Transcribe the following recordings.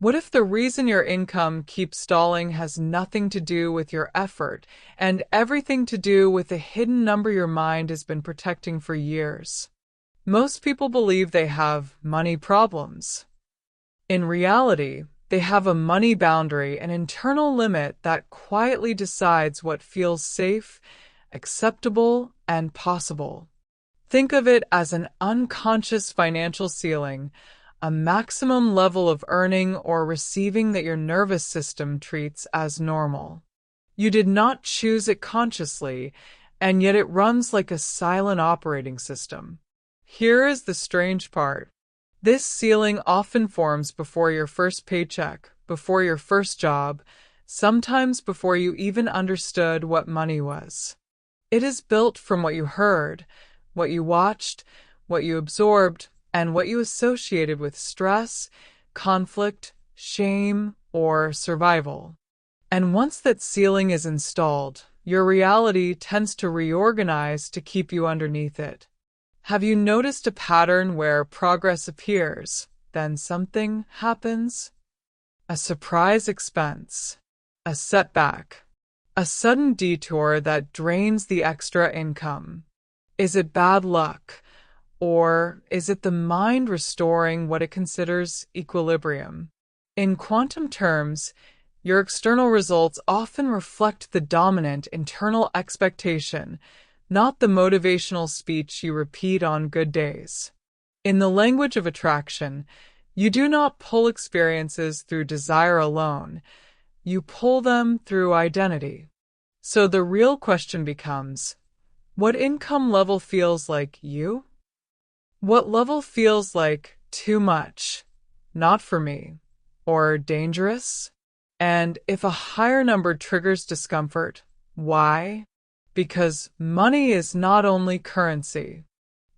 What if the reason your income keeps stalling has nothing to do with your effort and everything to do with the hidden number your mind has been protecting for years? Most people believe they have money problems. In reality, they have a money boundary, an internal limit that quietly decides what feels safe, acceptable, and possible. Think of it as an unconscious financial ceiling, a maximum level of earning or receiving that your nervous system treats as normal. You did not choose it consciously, and yet it runs like a silent operating system. Here is the strange part. This ceiling often forms before your first paycheck, before your first job, sometimes before you even understood what money was. It is built from what you heard, what you watched, what you absorbed, and what you associated with stress, conflict, shame, or survival. And once that ceiling is installed, your reality tends to reorganize to keep you underneath it. Have you noticed a pattern where progress appears, then something happens? A surprise expense, a setback, a sudden detour that drains the extra income. Is it bad luck? Or is it the mind restoring what it considers equilibrium? In quantum terms, your external results often reflect the dominant internal expectation, not the motivational speech you repeat on good days. In the language of attraction, you do not pull experiences through desire alone, you pull them through identity. So the real question becomes, what income level feels like you? What level feels like too much, not for me, or dangerous? And if a higher number triggers discomfort, why? Because money is not only currency,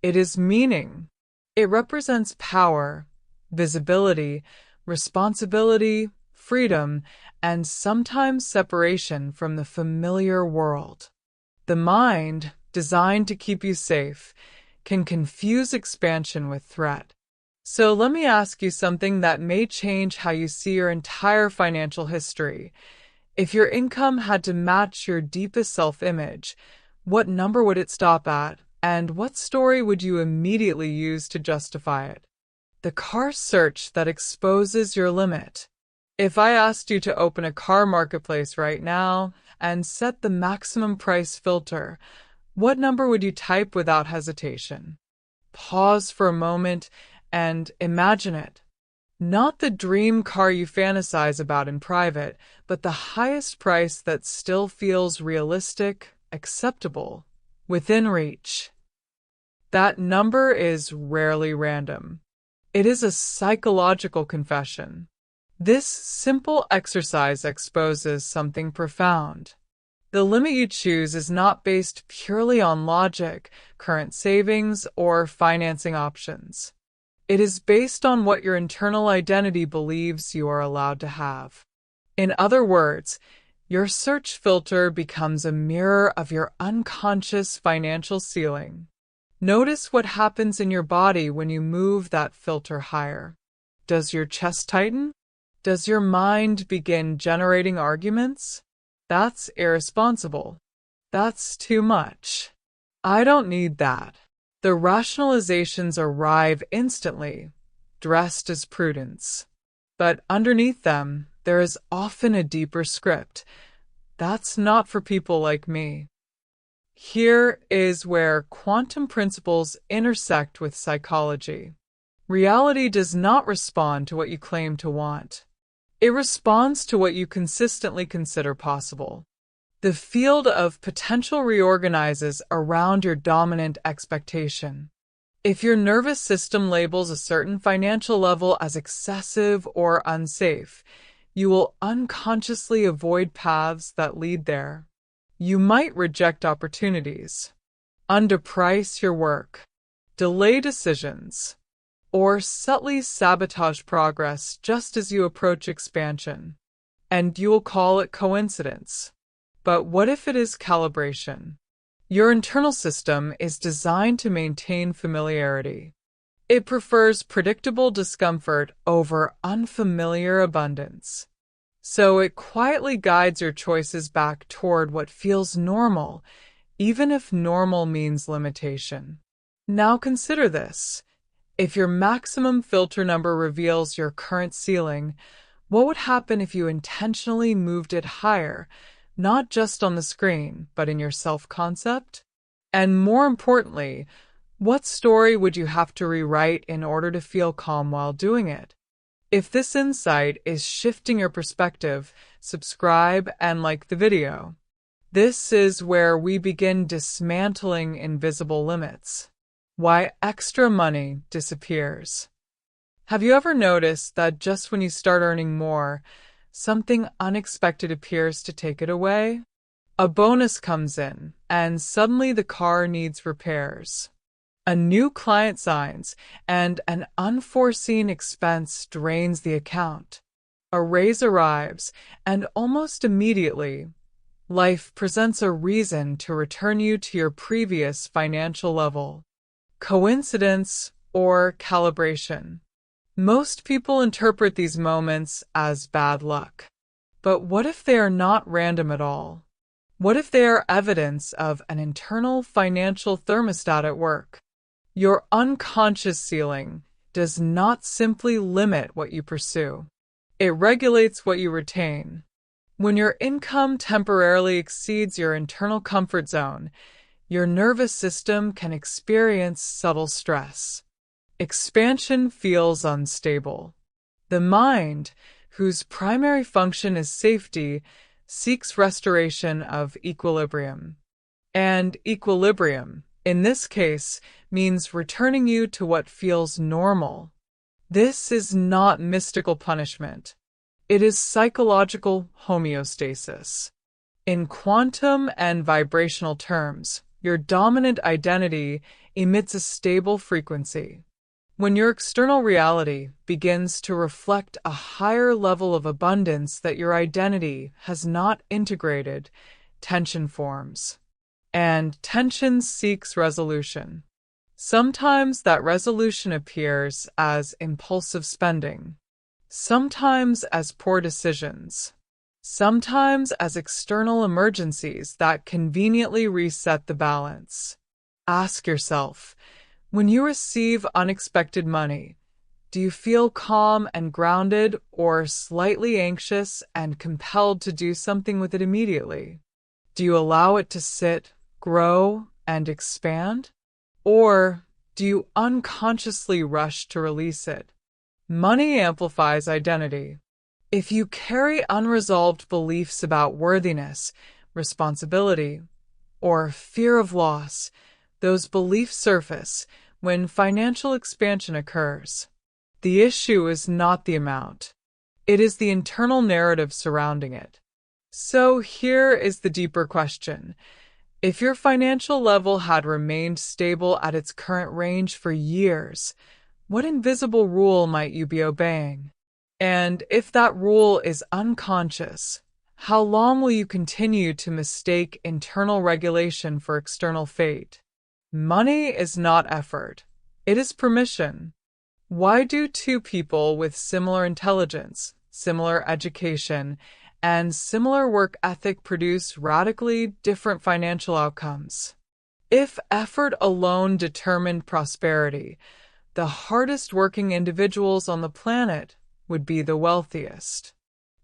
it is meaning. It represents power, visibility, responsibility, freedom, and sometimes separation from the familiar world. The mind, designed to keep you safe, can confuse expansion with threat. So let me ask you something that may change how you see your entire financial history. If your income had to match your deepest self-image, what number would it stop at, and what story would you immediately use to justify it? The car search that exposes your limit. If I asked you to open a car marketplace right now and set the maximum price filter, what number would you type without hesitation? Pause for a moment and imagine it. Not the dream car you fantasize about in private, but the highest price that still feels realistic, acceptable, within reach. That number is rarely random. It is a psychological confession. This simple exercise exposes something profound. The limit you choose is not based purely on logic, current savings, or financing options. It is based on what your internal identity believes you are allowed to have. In other words, your search filter becomes a mirror of your unconscious financial ceiling. Notice what happens in your body when you move that filter higher. Does your chest tighten? Does your mind begin generating arguments? That's irresponsible. That's too much. I don't need that. The rationalizations arrive instantly, dressed as prudence. But underneath them, there is often a deeper script. That's not for people like me. Here is where quantum principles intersect with psychology. Reality does not respond to what you claim to want. It responds to what you consistently consider possible. The field of potential reorganizes around your dominant expectation. If your nervous system labels a certain financial level as excessive or unsafe, you will unconsciously avoid paths that lead there. You might reject opportunities, underprice your work, delay decisions, or subtly sabotage progress just as you approach expansion. And you will call it coincidence. But what if it is calibration? Your internal system is designed to maintain familiarity. It prefers predictable discomfort over unfamiliar abundance. So it quietly guides your choices back toward what feels normal, even if normal means limitation. Now consider this. If your maximum filter number reveals your current ceiling, what would happen if you intentionally moved it higher, not just on the screen, but in your self-concept? And more importantly, what story would you have to rewrite in order to feel calm while doing it? If this insight is shifting your perspective, subscribe and like the video. This is where we begin dismantling invisible limits. Why extra money disappears. Have you ever noticed that just when you start earning more, something unexpected appears to take it away? A bonus comes in, and suddenly the car needs repairs. A new client signs, and an unforeseen expense drains the account. A raise arrives, and almost immediately, life presents a reason to return you to your previous financial level. Coincidence or calibration? Most people interpret these moments as bad luck. But what if they are not random at all? What if they are evidence of an internal financial thermostat at work? Your unconscious ceiling does not simply limit what you pursue. It regulates what you retain. When your income temporarily exceeds your internal comfort zone, your nervous system can experience subtle stress. Expansion feels unstable. The mind, whose primary function is safety, seeks restoration of equilibrium. And equilibrium, in this case, means returning you to what feels normal. This is not mystical punishment. It is psychological homeostasis. In quantum and vibrational terms, your dominant identity emits a stable frequency. When your external reality begins to reflect a higher level of abundance that your identity has not integrated, tension forms. And tension seeks resolution. Sometimes that resolution appears as impulsive spending, sometimes as poor decisions, sometimes as external emergencies that conveniently reset the balance. Ask yourself, when you receive unexpected money, do you feel calm and grounded or slightly anxious and compelled to do something with it immediately? Do you allow it to sit, grow, and expand? Or do you unconsciously rush to release it? Money amplifies identity. If you carry unresolved beliefs about worthiness, responsibility, or fear of loss, those beliefs surface when financial expansion occurs. The issue is not the amount. It is the internal narrative surrounding it. So here is the deeper question. If your financial level had remained stable at its current range for years, what invisible rule might you be obeying? And if that rule is unconscious, how long will you continue to mistake internal regulation for external fate? Money is not effort. It is permission. Why do two people with similar intelligence, similar education, and similar work ethic produce radically different financial outcomes? If effort alone determined prosperity, the hardest working individuals on the planet would be the wealthiest.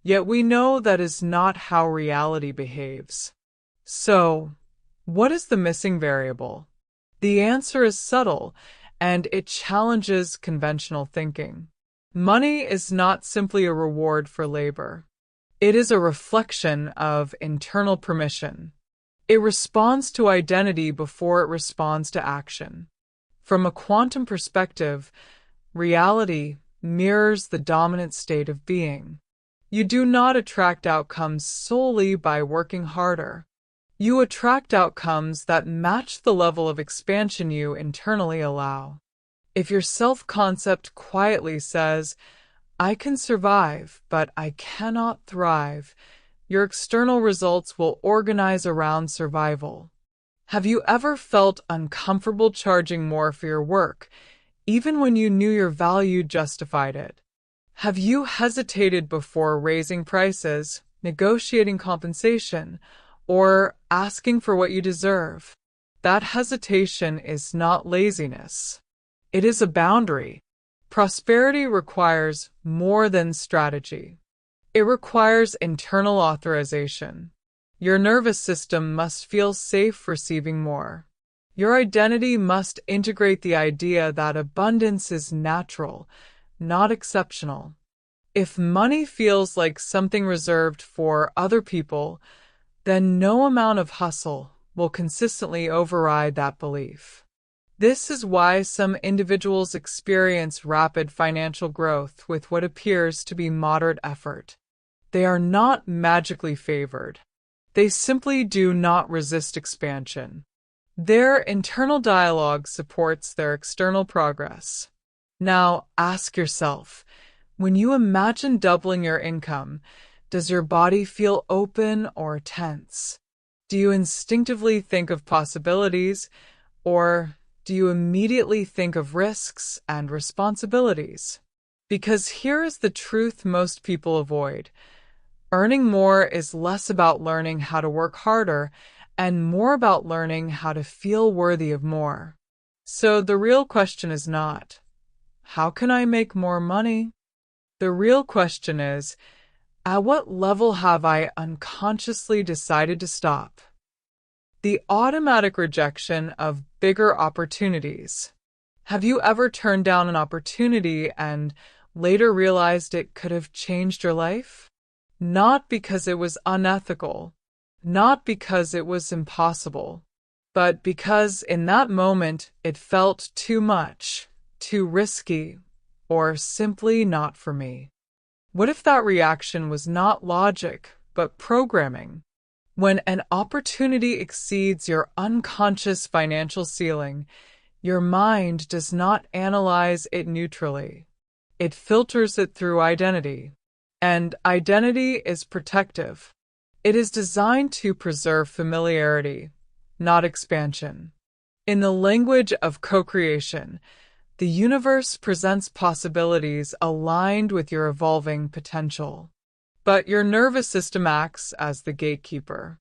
Yet we know that is not how reality behaves. So, what is the missing variable? The answer is subtle, and it challenges conventional thinking. Money is not simply a reward for labor. It is a reflection of internal permission. It responds to identity before it responds to action. From a quantum perspective, reality mirrors the dominant state of being. You do not attract outcomes solely by working harder. You attract outcomes that match the level of expansion you internally allow. If your self-concept quietly says, "I can survive, but I cannot thrive," your external results will organize around survival. Have you ever felt uncomfortable charging more for your work, even when you knew your value justified it? Have you hesitated before raising prices, negotiating compensation, or asking for what you deserve? That hesitation is not laziness. It is a boundary. Prosperity requires more than strategy. It requires internal authorization. Your nervous system must feel safe receiving more. Your identity must integrate the idea that abundance is natural, not exceptional. If money feels like something reserved for other people, then no amount of hustle will consistently override that belief. This is why some individuals experience rapid financial growth with what appears to be moderate effort. They are not magically favored. They simply do not resist expansion. Their internal dialogue supports their external progress. Now ask yourself, when you imagine doubling your income, does your body feel open or tense? Do you instinctively think of possibilities, or do you immediately think of risks and responsibilities? Because here is the truth most people avoid. Earning more is less about learning how to work harder and more about learning how to feel worthy of more. So the real question is not, how can I make more money? The real question is, at what level have I unconsciously decided to stop? The automatic rejection of bigger opportunities. Have you ever turned down an opportunity and later realized it could have changed your life? Not because it was unethical, not because it was impossible, but because in that moment it felt too much, too risky, or simply not for me. What if that reaction was not logic, but programming? When an opportunity exceeds your unconscious financial ceiling, your mind does not analyze it neutrally. It filters it through identity. And identity is protective. It is designed to preserve familiarity, not expansion. In the language of co-creation, the universe presents possibilities aligned with your evolving potential. But your nervous system acts as the gatekeeper.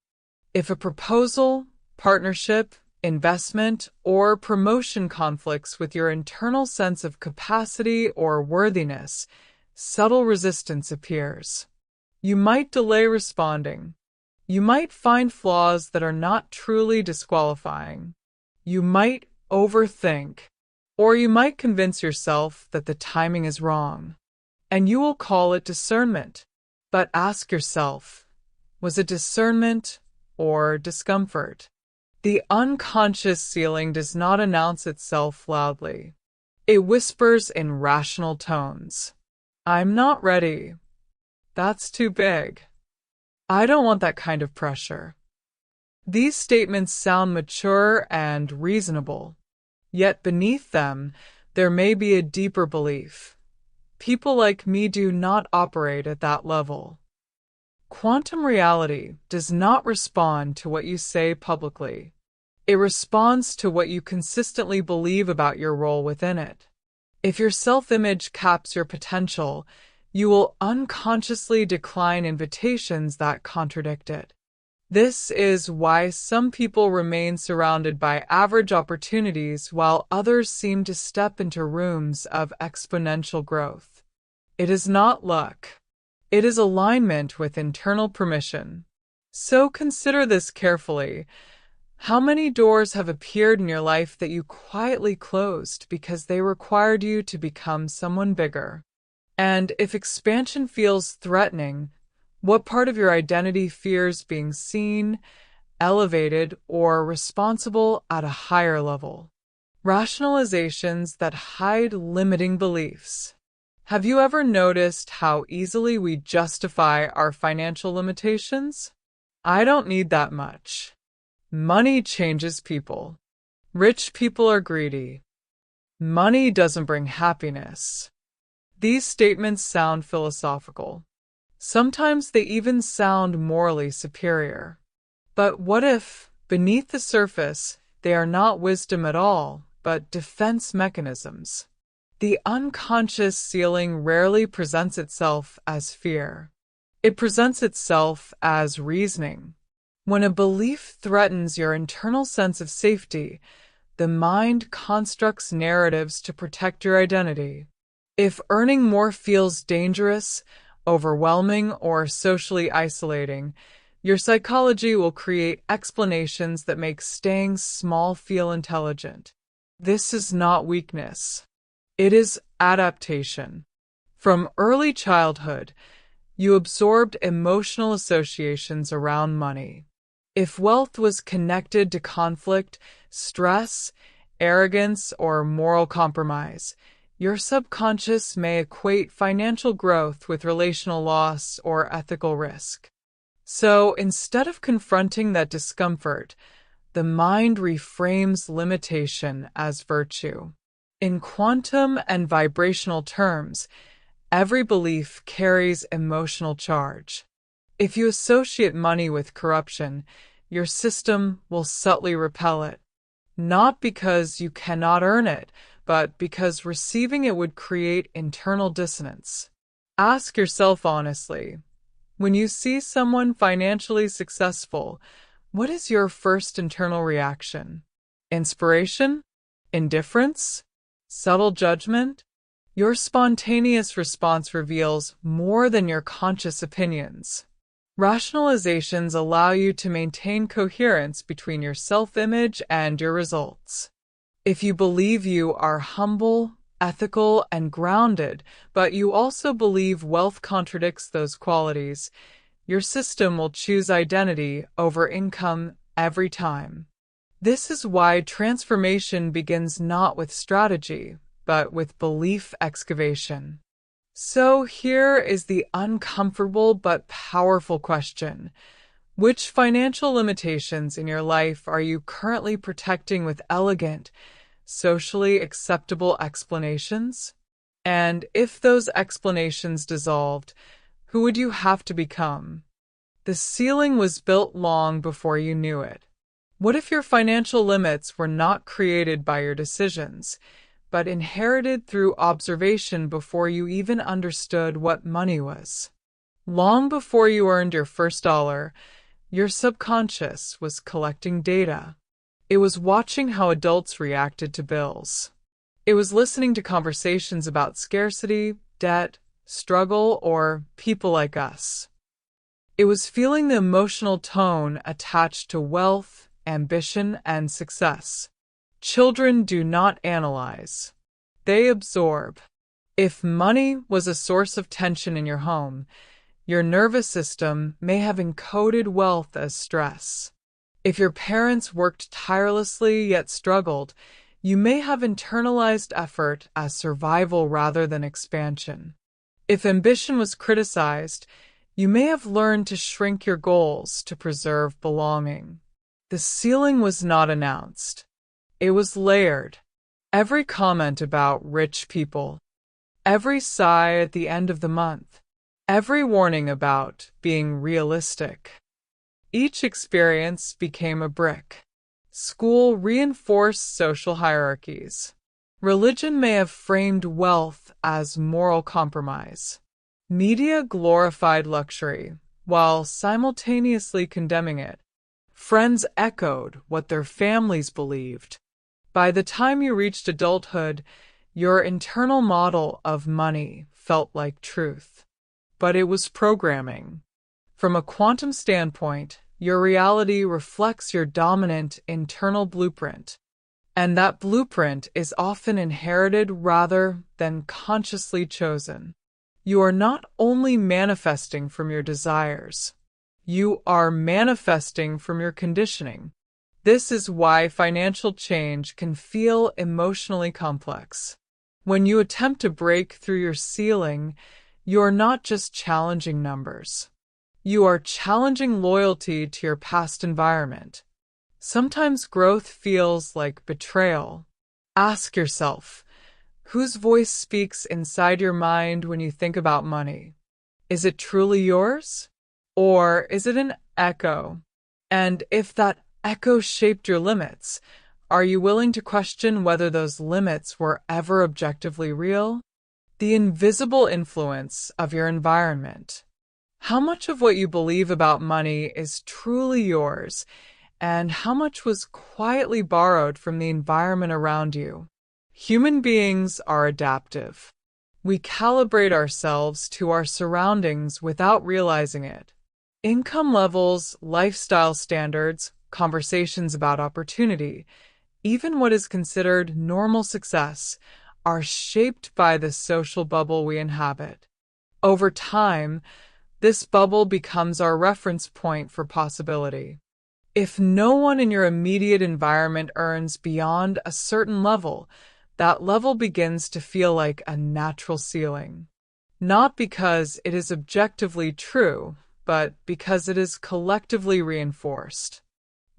If a proposal, partnership, investment, or promotion conflicts with your internal sense of capacity or worthiness, subtle resistance appears. You might delay responding. You might find flaws that are not truly disqualifying. You might overthink. Or you might convince yourself that the timing is wrong. And you will call it discernment. But ask yourself, was it discernment or discomfort? The unconscious ceiling does not announce itself loudly. It whispers in rational tones. I'm not ready. That's too big. I don't want that kind of pressure. These statements sound mature and reasonable, yet beneath them, there may be a deeper belief. People like me do not operate at that level. Quantum reality does not respond to what you say publicly. It responds to what you consistently believe about your role within it. If your self-image caps your potential, you will unconsciously decline invitations that contradict it. This is why some people remain surrounded by average opportunities while others seem to step into rooms of exponential growth. It is not luck. It is alignment with internal permission. So consider this carefully. How many doors have appeared in your life that you quietly closed because they required you to become someone bigger? And if expansion feels threatening, what part of your identity fears being seen, elevated, or responsible at a higher level? Rationalizations that hide limiting beliefs. Have you ever noticed how easily we justify our financial limitations? I don't need that much. Money changes people. Rich people are greedy. Money doesn't bring happiness. These statements sound philosophical. Sometimes they even sound morally superior. But what if, beneath the surface, they are not wisdom at all, but defense mechanisms? The unconscious ceiling rarely presents itself as fear. It presents itself as reasoning. When a belief threatens your internal sense of safety, the mind constructs narratives to protect your identity. If earning more feels dangerous, overwhelming, or socially isolating, your psychology will create explanations that make staying small feel intelligent. This is not weakness. It is adaptation. From early childhood, you absorbed emotional associations around money. If wealth was connected to conflict, stress, arrogance, or moral compromise, your subconscious may equate financial growth with relational loss or ethical risk. So instead of confronting that discomfort, the mind reframes limitation as virtue. In quantum and vibrational terms, every belief carries emotional charge. If you associate money with corruption, your system will subtly repel it, not because you cannot earn it, but because receiving it would create internal dissonance. Ask yourself honestly, when you see someone financially successful, what is your first internal reaction? Inspiration? Indifference? Subtle judgment? Your spontaneous response reveals more than your conscious opinions. Rationalizations allow you to maintain coherence between your self-image and your results. If you believe you are humble, ethical, and grounded, but you also believe wealth contradicts those qualities, your system will choose identity over income every time. This is why transformation begins not with strategy, but with belief excavation. So here is the uncomfortable but powerful question. Which financial limitations in your life are you currently protecting with elegant, socially acceptable explanations? And if those explanations dissolved, who would you have to become? The ceiling was built long before you knew it. What if your financial limits were not created by your decisions, but inherited through observation before you even understood what money was? Long before you earned your first dollar, your subconscious was collecting data. It was watching how adults reacted to bills. It was listening to conversations about scarcity, debt, struggle, or people like us. It was feeling the emotional tone attached to wealth, ambition, and success. Children do not analyze. They absorb. If money was a source of tension in your home, your nervous system may have encoded wealth as stress. If your parents worked tirelessly yet struggled, you may have internalized effort as survival rather than expansion. If ambition was criticized, you may have learned to shrink your goals to preserve belonging. The ceiling was not announced. It was layered. Every comment about rich people, every sigh at the end of the month, every warning about being realistic. Each experience became a brick. School reinforced social hierarchies. Religion may have framed wealth as moral compromise. Media glorified luxury, while simultaneously condemning it. Friends echoed what their families believed. By the time you reached adulthood, your internal model of money felt like truth. But it was programming. From a quantum standpoint, your reality reflects your dominant internal blueprint. And that blueprint is often inherited rather than consciously chosen. You are not only manifesting from your desires, you are manifesting from your conditioning. This is why financial change can feel emotionally complex. When you attempt to break through your ceiling, you are not just challenging numbers. You are challenging loyalty to your past environment. Sometimes growth feels like betrayal. Ask yourself, whose voice speaks inside your mind when you think about money? Is it truly yours? Or is it an echo? And if that echo shaped your limits, Are you willing to question whether those limits were ever objectively real? The invisible influence of your environment. How much of what you believe about money is truly yours, and how much was quietly borrowed from the environment around you? Human beings are adaptive. We calibrate ourselves to our surroundings without realizing it. Income levels, lifestyle standards, conversations about opportunity, even what is considered normal success, are shaped by the social bubble we inhabit. Over time, this bubble becomes our reference point for possibility. If no one in your immediate environment earns beyond a certain level, that level begins to feel like a natural ceiling. Not because it is objectively true, but because it is collectively reinforced.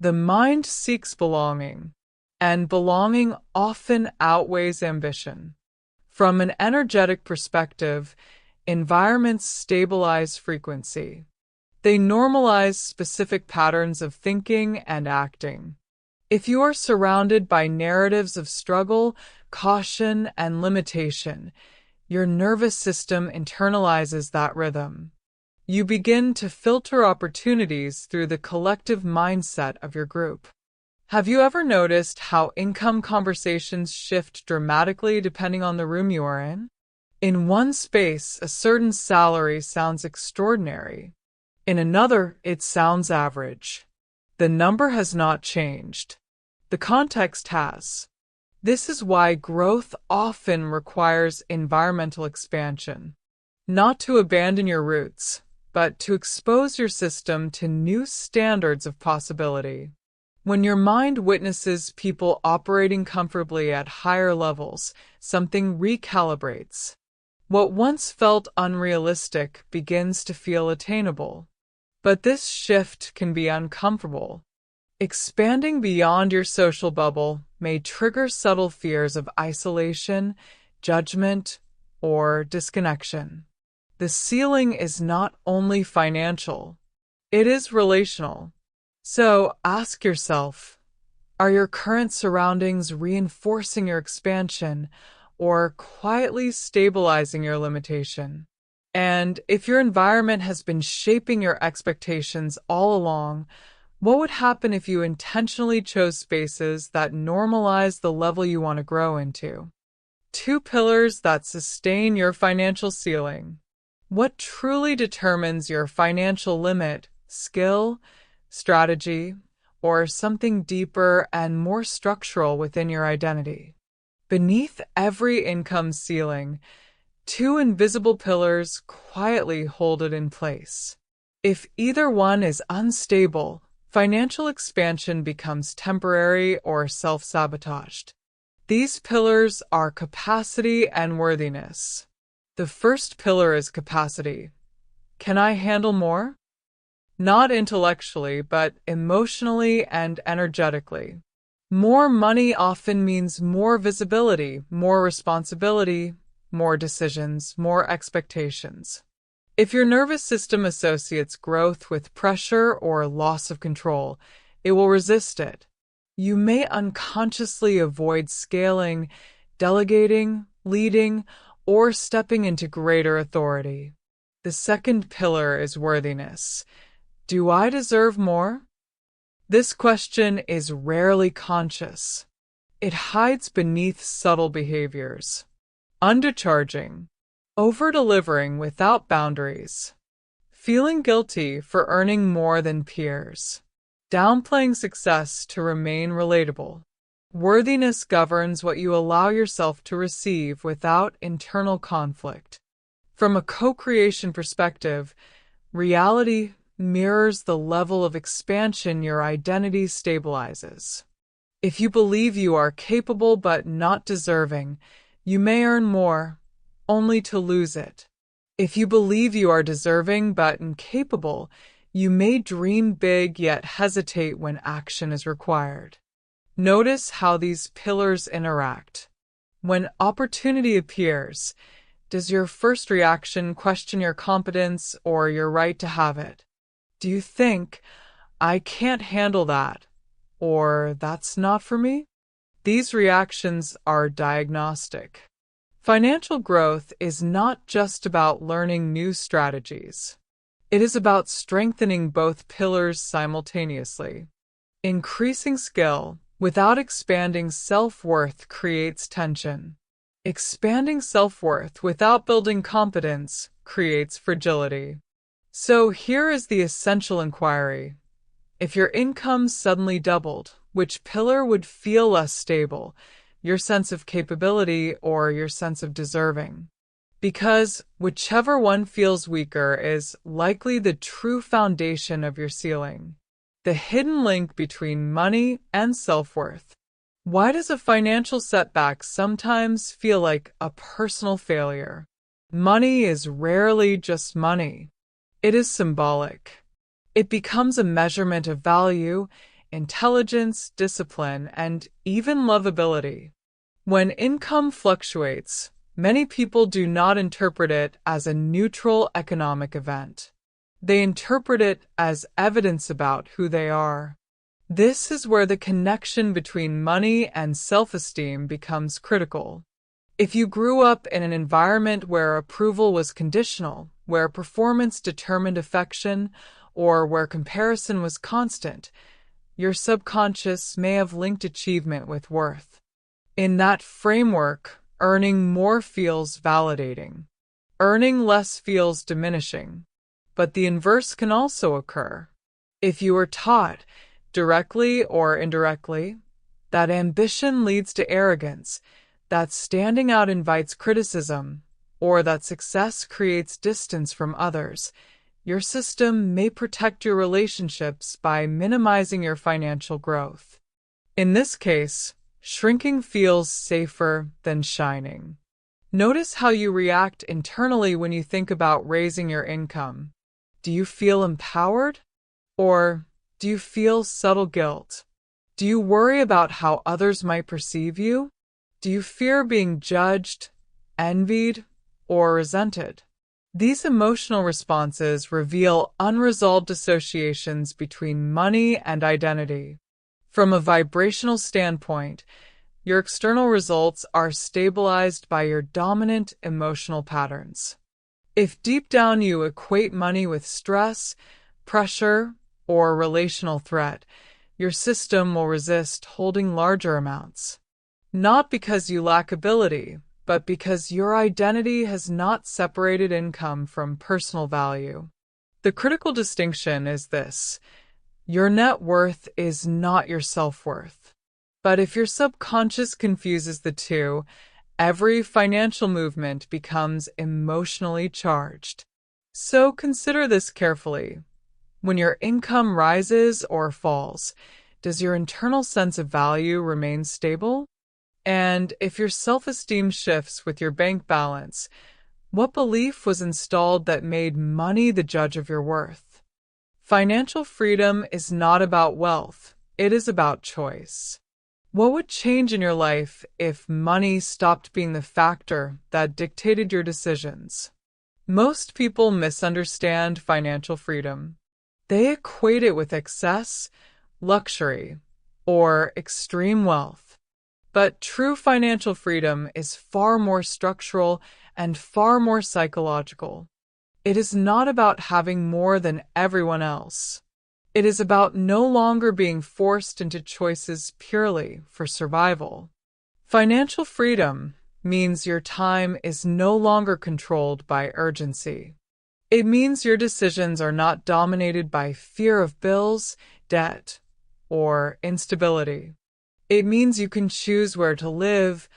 The mind seeks belonging, and belonging often outweighs ambition. From an energetic perspective, environments stabilize frequency. They normalize specific patterns of thinking and acting. If you are surrounded by narratives of struggle, caution, and limitation, your nervous system internalizes that rhythm. You begin to filter opportunities through the collective mindset of your group. Have you ever noticed how income conversations shift dramatically depending on the room you are in? In one space, a certain salary sounds extraordinary. In another, it sounds average. The number has not changed. The context has. This is why growth often requires environmental expansion. Not to abandon your roots, but to expose your system to new standards of possibility. When your mind witnesses people operating comfortably at higher levels, something recalibrates. What once felt unrealistic begins to feel attainable. But this shift can be uncomfortable. Expanding beyond your social bubble may trigger subtle fears of isolation, judgment, or disconnection. The ceiling is not only financial, it is relational. So ask yourself, are your current surroundings reinforcing your expansion or quietly stabilizing your limitation? And if your environment has been shaping your expectations all along, what would happen if you intentionally chose spaces that normalize the level you want to grow into? 2 pillars that sustain your financial ceiling. What truly determines your financial limit? Skill, strategy, or something deeper and more structural within your identity? Beneath every income ceiling, 2 invisible pillars quietly hold it in place. If either one is unstable, financial expansion becomes temporary or self-sabotaged. These pillars are capacity and worthiness. The first pillar is capacity. Can I handle more? Not intellectually, but emotionally and energetically. More money often means more visibility, more responsibility, more decisions, more expectations. If your nervous system associates growth with pressure or loss of control, it will resist it. You may unconsciously avoid scaling, delegating, leading, or stepping into greater authority. The second pillar is worthiness. Do I deserve more? This question is rarely conscious. It hides beneath subtle behaviors. Undercharging, over-delivering without boundaries, feeling guilty for earning more than peers, downplaying success to remain relatable. Worthiness governs what you allow yourself to receive without internal conflict. From a co-creation perspective, reality mirrors the level of expansion your identity stabilizes. If you believe you are capable but not deserving, you may earn more, only to lose it. If you believe you are deserving but incapable, you may dream big yet hesitate when action is required. Notice how these pillars interact. When opportunity appears, does your first reaction question your competence or your right to have it? Do you think, I can't handle that, or that's not for me? These reactions are diagnostic. Financial growth is not just about learning new strategies. It is about strengthening both pillars simultaneously. Increasing skill without expanding self-worth creates tension. Expanding self-worth without building competence creates fragility. So here is the essential inquiry. If your income suddenly doubled, which pillar would feel less stable, your sense of capability or your sense of deserving? Because whichever one feels weaker is likely the true foundation of your ceiling, the hidden link between money and self-worth. Why does a financial setback sometimes feel like a personal failure? Money is rarely just money. It is symbolic. It becomes a measurement of value, intelligence, discipline, and even lovability. When income fluctuates, many people do not interpret it as a neutral economic event. They interpret it as evidence about who they are. This is where the connection between money and self-esteem becomes critical. If you grew up in an environment where approval was conditional, where performance determined affection, or where comparison was constant, your subconscious may have linked achievement with worth. In that framework, earning more feels validating. Earning less feels diminishing. But the inverse can also occur. If you are taught, directly or indirectly, that ambition leads to arrogance, that standing out invites criticism, or that success creates distance from others, your system may protect your relationships by minimizing your financial growth. In this case, shrinking feels safer than shining. Notice how you react internally when you think about raising your income. Do you feel empowered? Or do you feel subtle guilt? Do you worry about how others might perceive you? Do you fear being judged, envied, or resented? These emotional responses reveal unresolved associations between money and identity. From a vibrational standpoint, your external results are stabilized by your dominant emotional patterns. If deep down you equate money with stress, pressure, or relational threat, your system will resist holding larger amounts. Not because you lack ability, but because your identity has not separated income from personal value. The critical distinction is this: your net worth is not your self-worth. But if your subconscious confuses the two, every financial movement becomes emotionally charged. So consider this carefully. When your income rises or falls, does your internal sense of value remain stable? And if your self-esteem shifts with your bank balance, what belief was installed that made money the judge of your worth? Financial freedom is not about wealth, it is about choice. What would change in your life if money stopped being the factor that dictated your decisions? Most people misunderstand financial freedom. They equate it with excess, luxury, or extreme wealth. But true financial freedom is far more structural and far more psychological. It is not about having more than everyone else. It is about no longer being forced into choices purely for survival. Financial freedom means your time is no longer controlled by urgency. It means your decisions are not dominated by fear of bills, debt, or instability. It means you can choose where to live,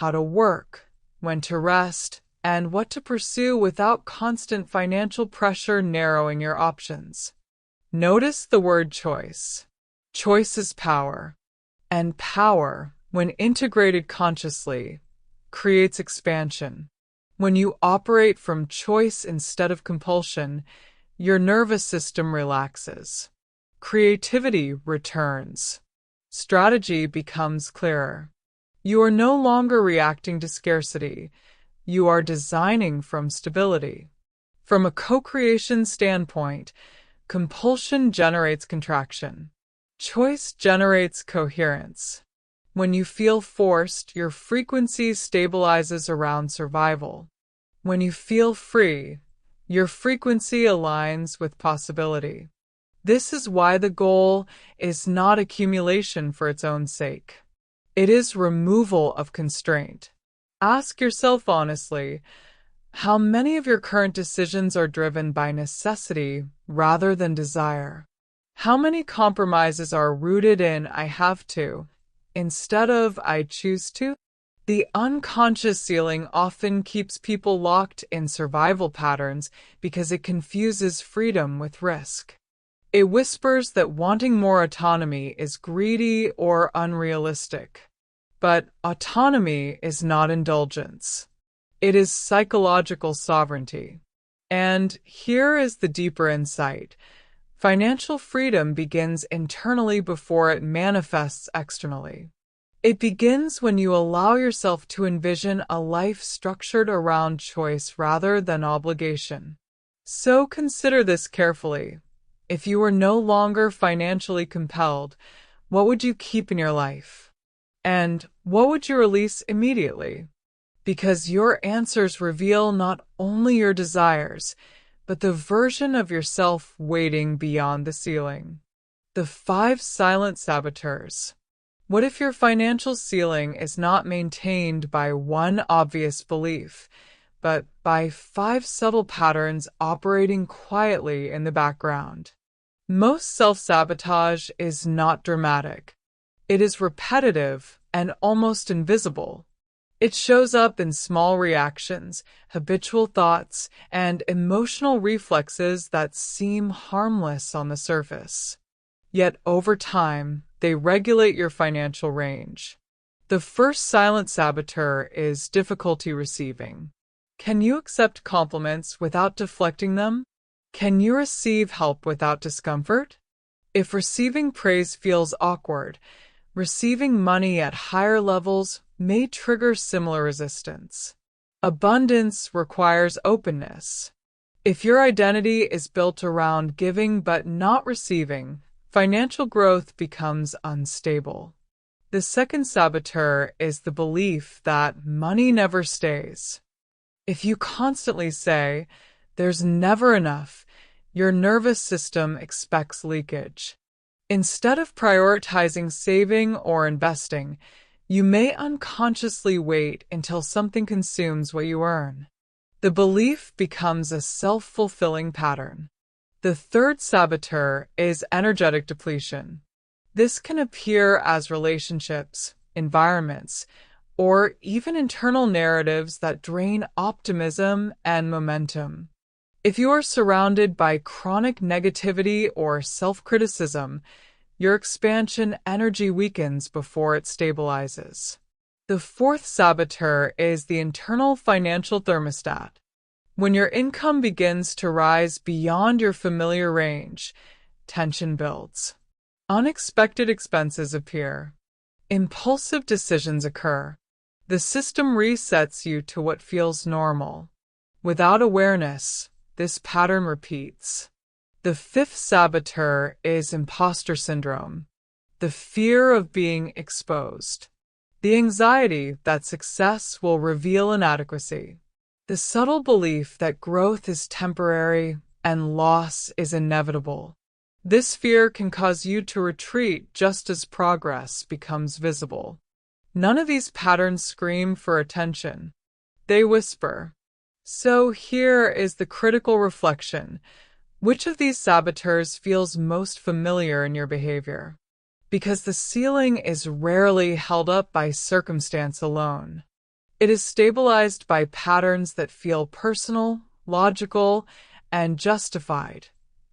how to work, when to rest, and what to pursue without constant financial pressure narrowing your options. Notice the word choice. Choice is power, and power, when integrated consciously, creates expansion. When you operate from choice instead of compulsion, your nervous system relaxes. Creativity returns. Strategy becomes clearer. You are no longer reacting to scarcity. You are designing from stability. From a co-creation standpoint, compulsion generates contraction. Choice generates coherence. When you feel forced, your frequency stabilizes around survival. When you feel free, your frequency aligns with possibility. This is why the goal is not accumulation for its own sake. It is removal of constraint. Ask yourself honestly, how many of your current decisions are driven by necessity rather than desire? How many compromises are rooted in "I have to" instead of "I choose to"? The unconscious ceiling often keeps people locked in survival patterns because it confuses freedom with risk. It whispers that wanting more autonomy is greedy or unrealistic. But autonomy is not indulgence. It is psychological sovereignty. And here is the deeper insight. Financial freedom begins internally before it manifests externally. It begins when you allow yourself to envision a life structured around choice rather than obligation. So consider this carefully. If you were no longer financially compelled, what would you keep in your life? And what would you release immediately? Because your answers reveal not only your desires, but the version of yourself waiting beyond the ceiling. The 5 silent saboteurs. What if your financial ceiling is not maintained by one obvious belief, but by 5 subtle patterns operating quietly in the background? Most self-sabotage is not dramatic. It is repetitive and almost invisible. It shows up in small reactions, habitual thoughts, and emotional reflexes that seem harmless on the surface. Yet over time, they regulate your financial range. The first silent saboteur is difficulty receiving. Can you accept compliments without deflecting them? Can you receive help without discomfort? If receiving praise feels awkward, receiving money at higher levels may trigger similar resistance. Abundance requires openness. If your identity is built around giving but not receiving, financial growth becomes unstable. The second saboteur is the belief that money never stays. If you constantly say, "There's never enough," your nervous system expects leakage. Instead of prioritizing saving or investing, you may unconsciously wait until something consumes what you earn. The belief becomes a self-fulfilling pattern. The third saboteur is energetic depletion. This can appear as relationships, environments, or even internal narratives that drain optimism and momentum. If you are surrounded by chronic negativity or self-criticism, your expansion energy weakens before it stabilizes. The fourth saboteur is the internal financial thermostat. When your income begins to rise beyond your familiar range, tension builds. Unexpected expenses appear. Impulsive decisions occur. The system resets you to what feels normal. Without awareness, this pattern repeats. The fifth saboteur is imposter syndrome, the fear of being exposed. The anxiety that success will reveal inadequacy. The subtle belief that growth is temporary and loss is inevitable. This fear can cause you to retreat just as progress becomes visible. None of these patterns scream for attention. They whisper. So here is the critical reflection. Which of these saboteurs feels most familiar in your behavior? Because the ceiling is rarely held up by circumstance alone. It is stabilized by patterns that feel personal, logical, and justified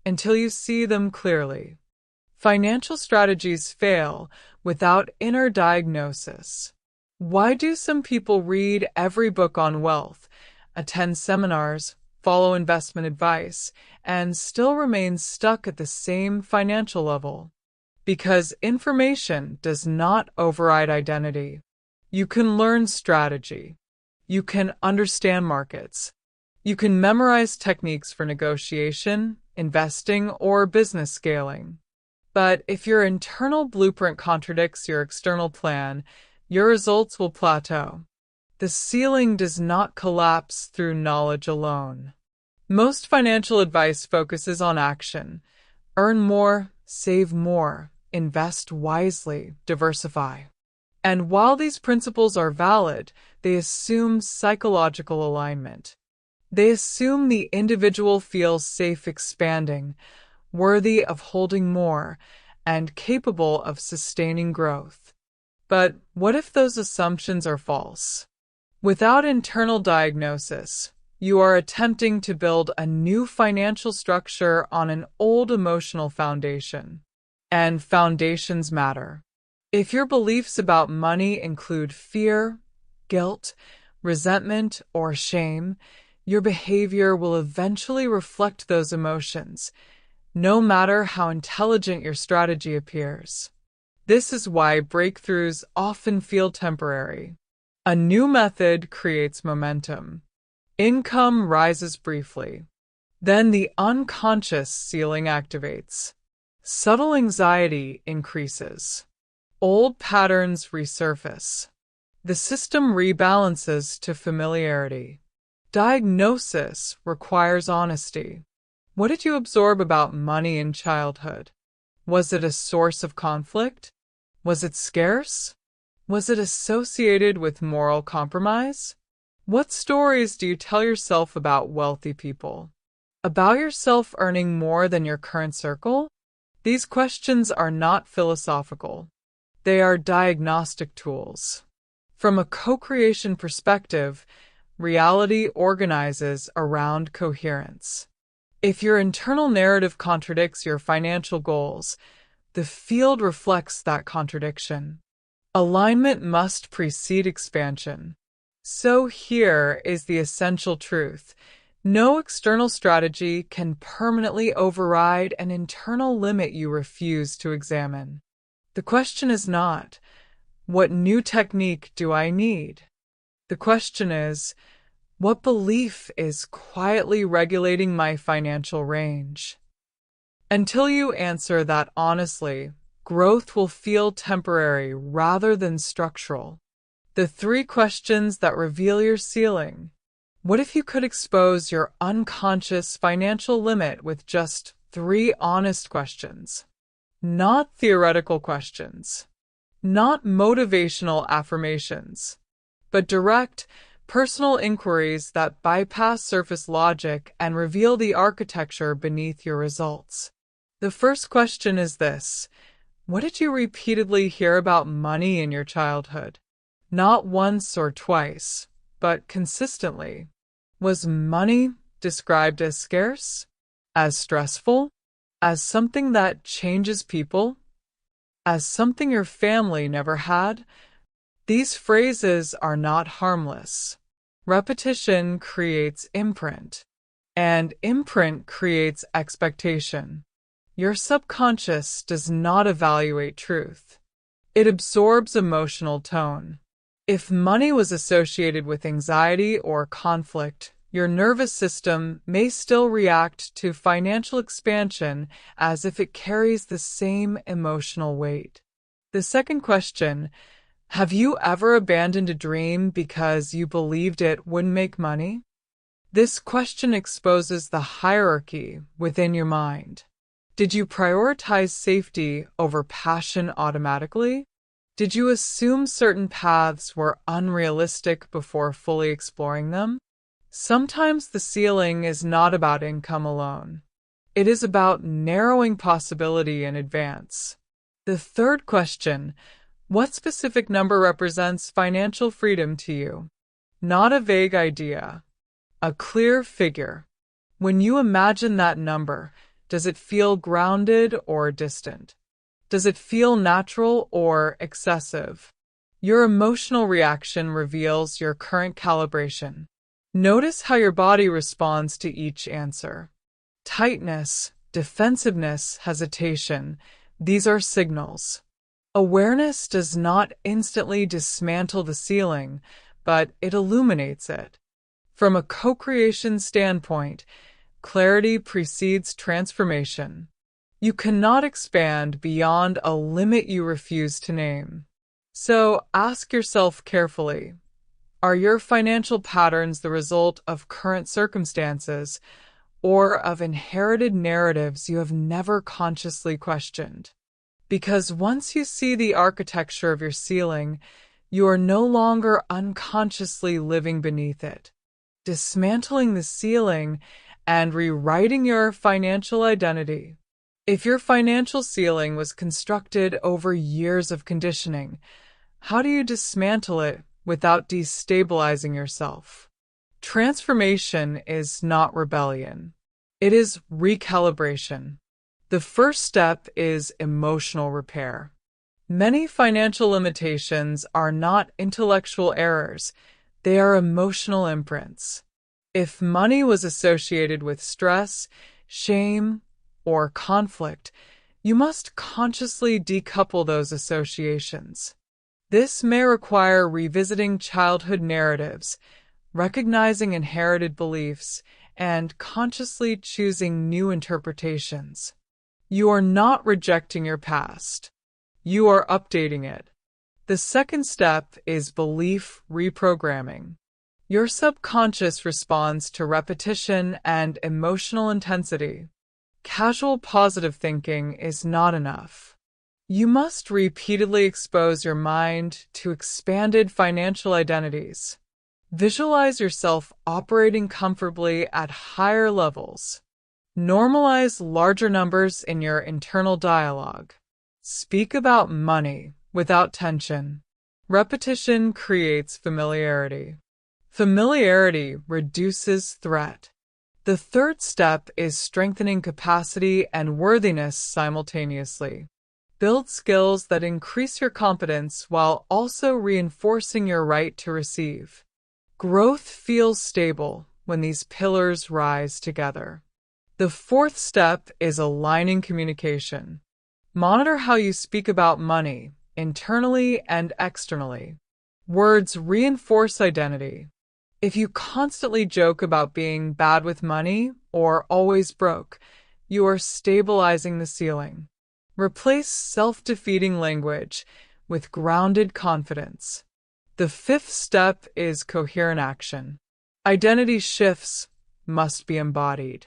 until you see them clearly. Financial strategies fail without inner diagnosis. Why do some people read every book on wealth, attend seminars, follow investment advice, and still remain stuck at the same financial level? Because information does not override identity. You can learn strategy. You can understand markets. You can memorize techniques for negotiation, investing, or business scaling. But if your internal blueprint contradicts your external plan, your results will plateau. The ceiling does not collapse through knowledge alone. Most financial advice focuses on action. Earn more, save more, invest wisely, diversify. And while these principles are valid, they assume psychological alignment. They assume the individual feels safe expanding, worthy of holding more, and capable of sustaining growth. But what if those assumptions are false? Without internal diagnosis, you are attempting to build a new financial structure on an old emotional foundation. And foundations matter. If your beliefs about money include fear, guilt, resentment, or shame, your behavior will eventually reflect those emotions, no matter how intelligent your strategy appears. This is why breakthroughs often feel temporary. A new method creates momentum. Income rises briefly. Then the unconscious ceiling activates. Subtle anxiety increases. Old patterns resurface. The system rebalances to familiarity. Diagnosis requires honesty. What did you absorb about money in childhood? Was it a source of conflict? Was it scarce? Was it associated with moral compromise? What stories do you tell yourself about wealthy people? About yourself earning more than your current circle? These questions are not philosophical. They are diagnostic tools. From a co-creation perspective, reality organizes around coherence. If your internal narrative contradicts your financial goals, the field reflects that contradiction. Alignment must precede expansion. So here is the essential truth. No external strategy can permanently override an internal limit you refuse to examine. The question is not, what new technique do I need? The question is, what belief is quietly regulating my financial range? Until you answer that honestly, growth will feel temporary rather than structural. The 3 questions that reveal your ceiling. What if you could expose your unconscious financial limit with just 3 honest questions? Not theoretical questions, not motivational affirmations, but direct, personal inquiries that bypass surface logic and reveal the architecture beneath your results. The first question is this: what did you repeatedly hear about money in your childhood? Not once or twice, but consistently. Was money described as scarce, as stressful, as something that changes people, as something your family never had? These phrases are not harmless. Repetition creates imprint, and imprint creates expectation. Your subconscious does not evaluate truth. It absorbs emotional tone. If money was associated with anxiety or conflict, your nervous system may still react to financial expansion as if it carries the same emotional weight. The second question: have you ever abandoned a dream because you believed it wouldn't make money? This question exposes the hierarchy within your mind. Did you prioritize safety over passion automatically? Did you assume certain paths were unrealistic before fully exploring them? Sometimes the ceiling is not about income alone. It is about narrowing possibility in advance. The third question: what specific number represents financial freedom to you? Not a vague idea, a clear figure. When you imagine that number, does it feel grounded or distant? Does it feel natural or excessive? Your emotional reaction reveals your current calibration. Notice how your body responds to each answer. Tightness, defensiveness, hesitation. These are signals. Awareness does not instantly dismantle the ceiling, but it illuminates it. From a co-creation standpoint, clarity precedes transformation. You cannot expand beyond a limit you refuse to name. So ask yourself carefully, are your financial patterns the result of current circumstances or of inherited narratives you have never consciously questioned? Because once you see the architecture of your ceiling, you are no longer unconsciously living beneath it. Dismantling the ceiling and rewriting your financial identity. If your financial ceiling was constructed over years of conditioning, how do you dismantle it without destabilizing yourself? Transformation is not rebellion. It is recalibration. The first step is emotional repair. Many financial limitations are not intellectual errors, they are emotional imprints. If money was associated with stress, shame, or conflict, you must consciously decouple those associations. This may require revisiting childhood narratives, recognizing inherited beliefs, and consciously choosing new interpretations. You are not rejecting your past. You are updating it. The second step is belief reprogramming. Your subconscious responds to repetition and emotional intensity. Casual positive thinking is not enough. You must repeatedly expose your mind to expanded financial identities. Visualize yourself operating comfortably at higher levels. Normalize larger numbers in your internal dialogue. Speak about money without tension. Repetition creates familiarity. Familiarity reduces threat. The third step is strengthening capacity and worthiness simultaneously. Build skills that increase your competence while also reinforcing your right to receive. Growth feels stable when these pillars rise together. The fourth step is aligning communication. Monitor how you speak about money, internally and externally. Words reinforce identity. If you constantly joke about being bad with money or always broke, you are stabilizing the ceiling. Replace self-defeating language with grounded confidence. The fifth step is coherent action. Identity shifts must be embodied.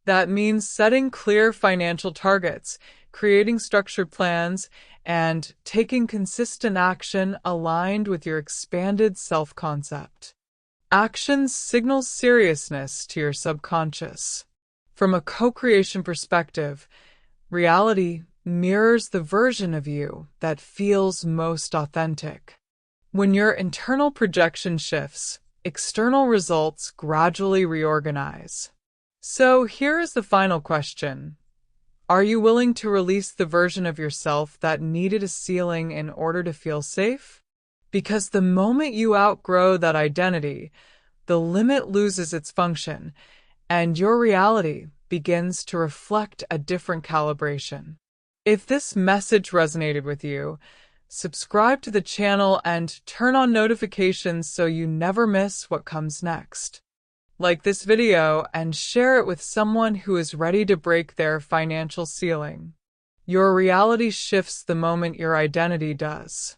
That means setting clear financial targets, creating structured plans, and taking consistent action aligned with your expanded self-concept. Actions signal seriousness to your subconscious. From a co-creation perspective, reality mirrors the version of you that feels most authentic. When your internal projection shifts, external results gradually reorganize. So here is the final question. Are you willing to release the version of yourself that needed a ceiling in order to feel safe? Because the moment you outgrow that identity, the limit loses its function, and your reality begins to reflect a different calibration. If this message resonated with you, subscribe to the channel and turn on notifications so you never miss what comes next. Like this video and share it with someone who is ready to break their financial ceiling. Your reality shifts the moment your identity does.